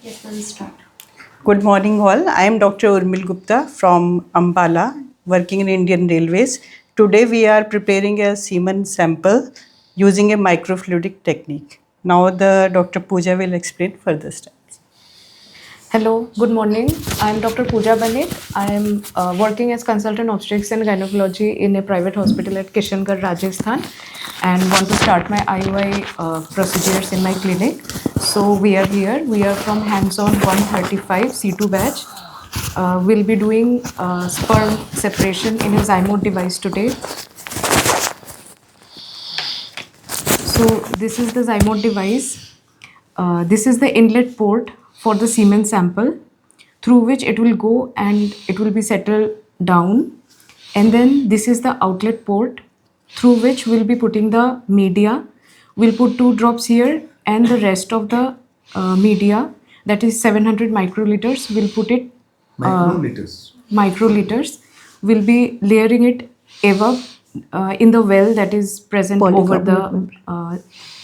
Yes, we'll start. Good morning all. I am Dr. Urmil Gupta from Ambala, working in Indian Railways. Today we are preparing a semen sample using a microfluidic technique. Now the Dr. Pooja will explain further steps. Hello, good morning. I am Dr. Pooja Banit. I am working as consultant obstetrics and gynecology in a private hospital at Kishangarh, Rajasthan, and want to start my IUI procedures in my clinic. So we are here. We are from hands-on 135 C2 batch. We'll be doing sperm separation in a zymote device today. So this is the zymote device. This is the inlet port for the semen sample through which it will go and it will be settled down. And then this is the outlet port through which we'll be putting the media. We'll put 2 drops here and the rest of the media, that is 700 microliters, we'll put it microliters. We'll be layering it above in the well that is present over the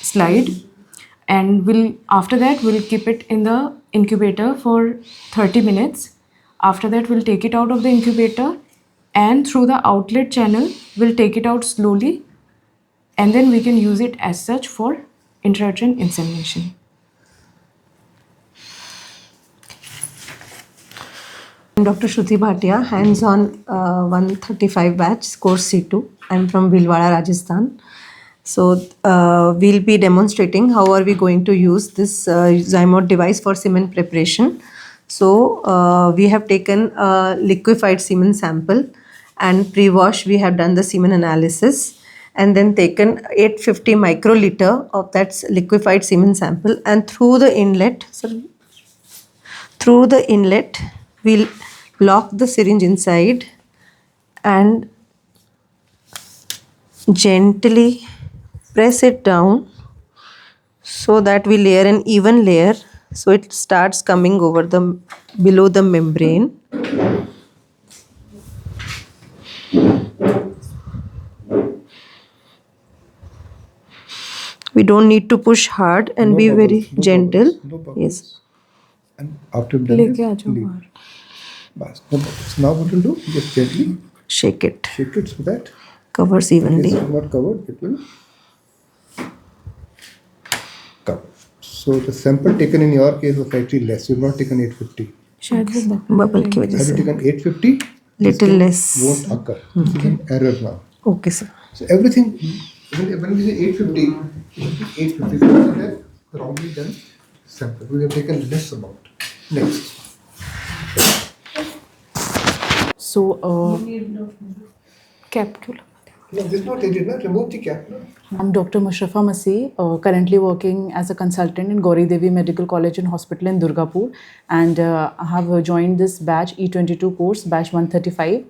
slide, and after that we'll keep it in the incubator for 30 minutes. After that we'll take it out of the incubator and through the outlet channel we'll take it out slowly, and then we can use it as such for intrauterine insemination. I'm Dr. Shruti Bhatia, hands-on 135 batch, course C2. I'm from Bhilwara, Rajasthan. So we'll be demonstrating how are we going to use this zymote device for semen preparation. So we have taken a liquefied semen sample, and pre-wash we have done the semen analysis, and then taken 850 microliter of that liquefied semen sample, and through the inlet we'll lock the syringe inside and gently press it down so that we layer an even layer, so it starts coming over the below the membrane. We don't need to push hard and be very gentle. Yes. And after done this, leave. Bas, no bubbles. Now what we'll do? Just gently shake it so that covers evenly. if it's not covered, it will cover. So the sample taken in your case was slightly less. You've not taken 850. Bubble की वजह Had you से taken 850, little less won't occur. This is an error now. Okay, sir. So everything, when we say 850, it should be 850. So we have wrongly done sample. We have taken less amount. Next. So capsule. No, this is not needed. No? Remove the cap. No? I'm Dr. Mushrafa Masih, currently working as a consultant in Gauri Devi Medical College and Hospital in Durgapur, and I have joined this batch E22 course, batch 135,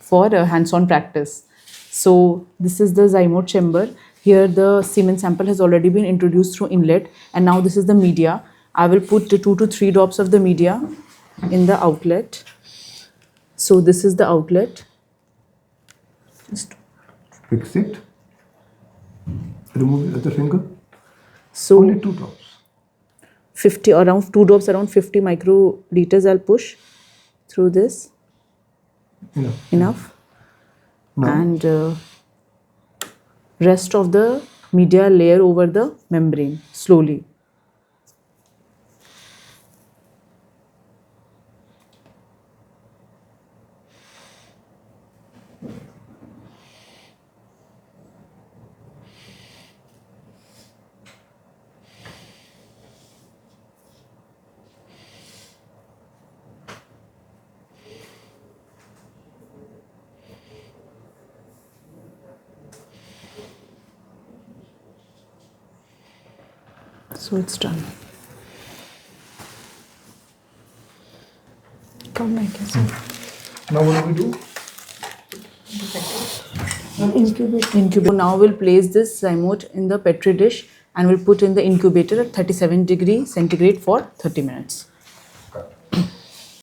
for hands-on practice. So this is the zymote chamber. Here the semen sample has already been introduced through inlet, and now this is the media. I will put 2 to 3 drops of the media in the outlet. So this is the outlet. Just Fix it. Remove the other finger. so Only 2 drops. 50, around 2 drops, around 50 microliters I'll push through this. Enough. Now, And rest of the media layer over the membrane slowly. So it's done. Come, I guess. now what do we do? Incubator. Now we'll place this zymote in the petri dish and we'll put in the incubator at 37 degrees centigrade for 30 minutes.